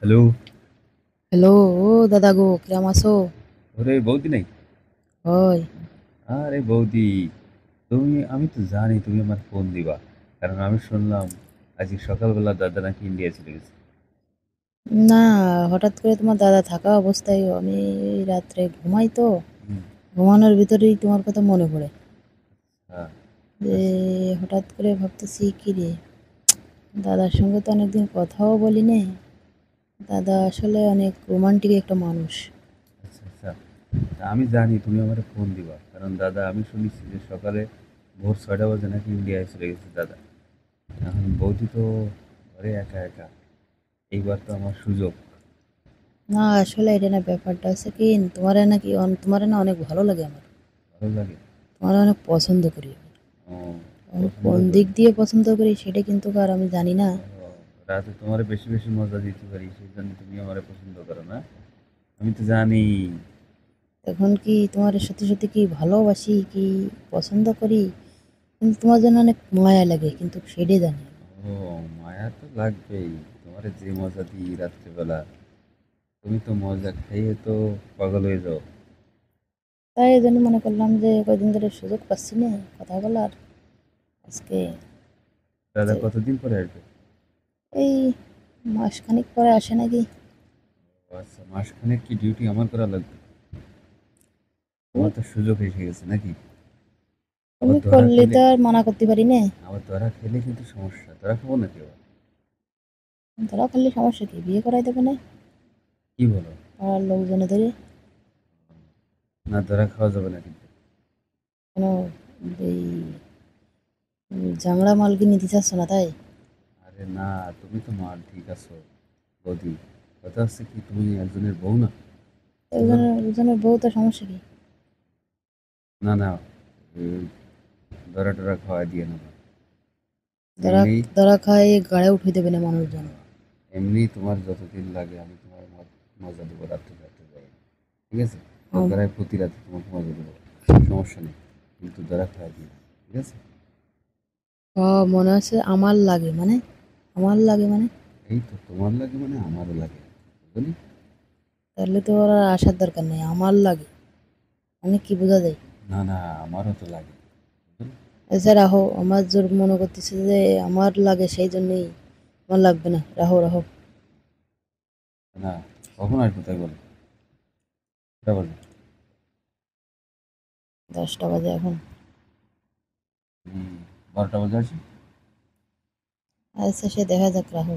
Hello. Hello, ও দাদা গো, কিরাম আছো? ওরে বৌদি নাই? হয়। আরে বৌদি, আমি তো জানি তুমি আমার ফোন দিবা, কারণ আমি শুনলাম আজকে সকালবেলা দাদা নাকি ইন্ডিয়া চলে গেছে। না, হঠাৎ করে তোমার দাদা থাকা অবস্থায় আমি রাত্রে ঘুমাই তো, হুম। ঘুমানোর ভিতরেই তোমার কথা মনে পড়ে। হ্যাঁ। যে আচ্ছা। হঠাৎ করে ভাবতেছি কি রে, দাদার সঙ্গে তো অনেকদিন কথাও বলি নে। দাদা আসলে অনেক রোমান্টিক একটা মানুষ। আচ্ছা আচ্ছা। তা আমি জানি তুমি আমার ফোন দিবা, কারণ দাদা আমি শুনেছি যে সকালে ভোর 6টা বাজে নাকি ইন্ডিয়ায় চলে গেছে দাদা। এখন বৌদি তো ঘরে একা একা, এইবার তো আমার সুযোগ। না আসলে এটা না, ব্যাপারটা আছে কি, তোমারে না অনেক ভালো লাগে আমার। ভালো লাগে। তোমারে অনেক পছন্দ করি। ও, আমি পছন্দ কোন করে। দিক দিয়ে পছন্দ করি সেটা কিন্তু আর আমি জানি না। ও, রাতে তোমার বেশি বেশি মজা দিতে পারি সেই জন্য তুমি আমার পছন্দ করো না? আমি তো জানি। এখন কি তোমার সত্যি সত্যি কি ভালোবাসি কি পছন্দ করি, কিন্তু তোমার জন্য অনেক মায়া লাগে, কিন্তু সেটাই জানি না। ও, মায়া তো লাগবেই। তোমার যে মজা দিই রাত্রেবেলা, তুমি তো মজা খাইয়ে তো পাগল হয়ে যাও। তাই এই জন্য মনে করলাম যে কয়দিন ধরে সুযোগ পাচ্ছি না কথা বলার, আজকে দাদা যে কতদিন পরে আসবে? এই মাসখানেক পরে আসে নাকি। ও আচ্ছা, মাসখানেক কি ডিউটি আমার করা লাগবে? তুমি আমার তো সুযোগ এসে গেছে নাকি? আবার তুমি ধরা করলে খেলে, তো আর মানা করতে পারি না। আবার ধরা খেলে কিন্তু সমস্যা। ধরা খাবো নাকি আবার? ধরা ফেললে সমস্যা কি, বিয়ে করাই দেবে না কি বলো? পাড়ার লোকজনে ধরে। না, ধরা খাওয়া যাবে না কিন্তু। কেন, এই জাংড়া মাল কি নিতে চাচ্ছ না তাই? আরে না, তুমি তো মার ঠিক আছো বৌদি। কথা হচ্ছে কি, তুমি একজনের বউ না? এবার একজনের বউ, তো সমস্যা কি? না না, এই ধরা টরা খাওয়া দিয়ে না। ধরা এমনি, ধরা খায় গাড়ে উঠে দেবে না মানুষজন। এমনি তোমার যতদিন লাগে আমি তোমার মজা দেবো রাত্রে রাত্রে যাই, ঠিক আছে? আম, দরকার হয় প্রতি রাতে তোমাকে মজা দেবো, সমস্যা নেই, কিন্তু ধরা খাওয়া দিই না, ঠিক আছে? মনে হচ্ছে আমার লাগে মানে, আমার লাগে মানে, এই তো তোমার লাগে মানে আমারও লাগে, বুঝলি? তাহলে তো ওর আর আসার দরকার নেই, আমার লাগে মানে কি বোঝা যায়? না না, আমারও তো লাগে, বুঝলি? আচ্ছা রাহো, আমার জোর মনে করতেছে যে আমার লাগে সেই জন্যই। আমার লাগবে না, রাহো রাহো। না, কখন আসবো তাই বলো? কটা বাজে? 10টা বাজে এখন। হুম, 12টা বাজে আসি। আচ্ছা সে দেখা যাক, রাহো।